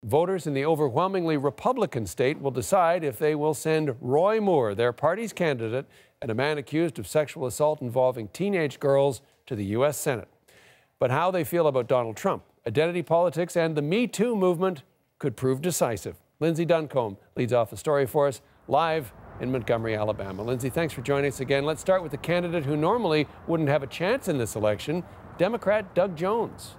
Voters in the overwhelmingly Republican state will decide if they will send Roy Moore, their party's candidate, and a man accused of sexual assault involving teenage girls, to the U.S. Senate. But how they feel about Donald Trump, identity politics, and the Me Too movement could prove decisive. Lindsay Duncombe leads off the story for us live in Montgomery, Alabama. Lindsay, thanks for joining us again. Let's start with the candidate who normally wouldn't have a chance in this election, Democrat Doug Jones.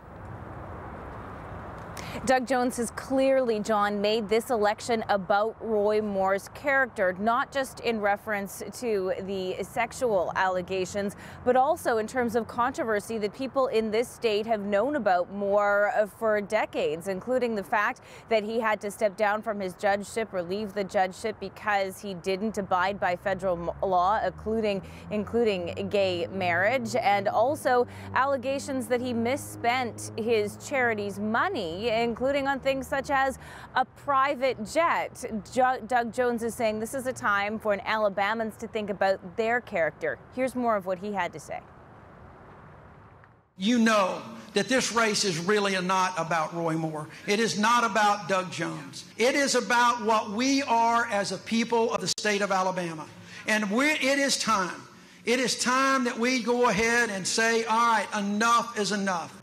Doug Jones has clearly, John, made this election about Roy Moore's character, not just in reference to the sexual allegations, but also in terms of controversy that people in this state have known about Moore for decades, including the fact that he had to step down from his judgeship or leave the judgeship because he didn't abide by federal law, including gay marriage, and also allegations that he misspent his charity's money, including on things such as a private jet. Doug Jones is saying this is a time for Alabamans to think about their character. Here's more of what he had to say. You know that this race is really not about Roy Moore. It is not about Doug Jones. It is about what we are as a people of the state of Alabama. And it is time. It is time that we go ahead and say, all right, enough is enough.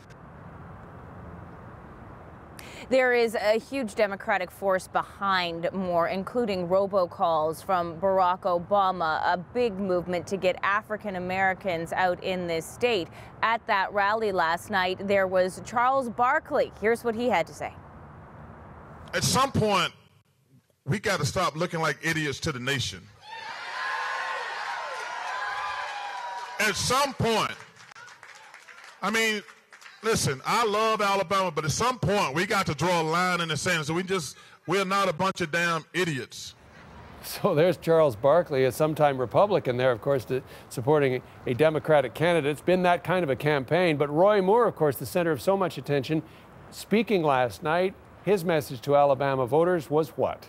There is a huge Democratic force behind Moore, including robocalls from Barack Obama, a big movement to get African Americans out in this state. At that rally last night, there was Charles Barkley. Here's what he had to say. At some point, we got to stop looking like idiots to the nation. At some point, I mean, listen, I love Alabama, but at some point we got to draw a line in the sand. So we're not a bunch of damn idiots. So there's Charles Barkley, a sometime Republican there, of course, supporting a Democratic candidate. It's been that kind of a campaign. But Roy Moore, of course, the center of so much attention, speaking last night, his message to Alabama voters was what?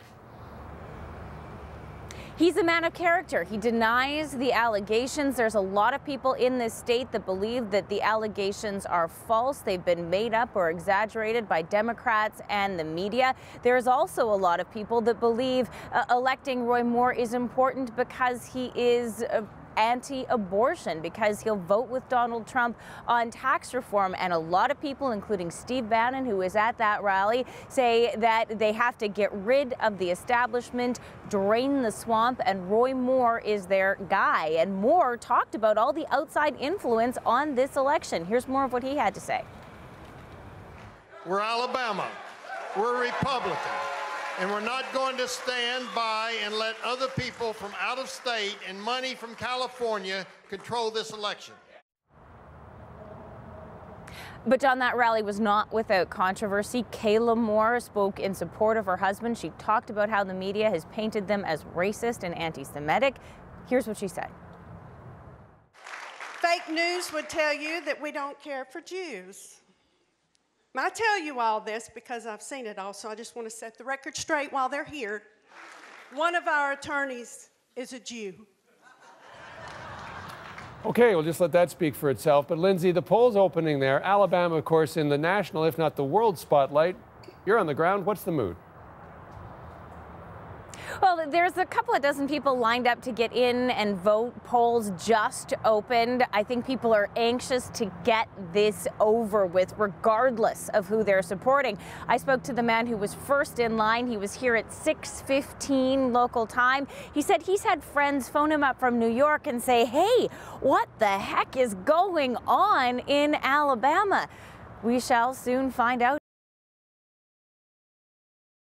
He's a man of character. He denies the allegations. There's a lot of people in this state that believe that the allegations are false. They've been made up or exaggerated by Democrats and the media. There's also a lot of people that believe electing Roy Moore is important because he is anti-abortion, because he'll vote with Donald Trump on tax reform. And a lot of people, including Steve Bannon, who was at that rally, say that they have to get rid of the establishment, drain the swamp, and Roy Moore is their guy. And Moore talked about all the outside influence on this election. Here's more of what he had to say. We're Alabama. We're Republican. And we're not going to stand by and let other people from out of state and money from California control this election. But John, that rally was not without controversy. Kayla Moore spoke in support of her husband. She talked about how the media has painted them as racist and anti-Semitic. Here's what she said. Fake news would tell you that we don't care for Jews. I tell you all this because I've seen it all, so I just want to set the record straight while they're here. One of our attorneys is a Jew. Okay, we'll just let that speak for itself. But Lindsay, the polls opening there, Alabama, of course, in the national, if not the world spotlight. You're on the ground. What's the mood? Well, there's a couple of dozen people lined up to get in and vote. Polls just opened. I think people are anxious to get this over with, regardless of who they're supporting. I spoke to the man who was first in line. He was here at 6:15 local time. He said he's had friends phone him up from New York and say, hey, what the heck is going on in Alabama? We shall soon find out.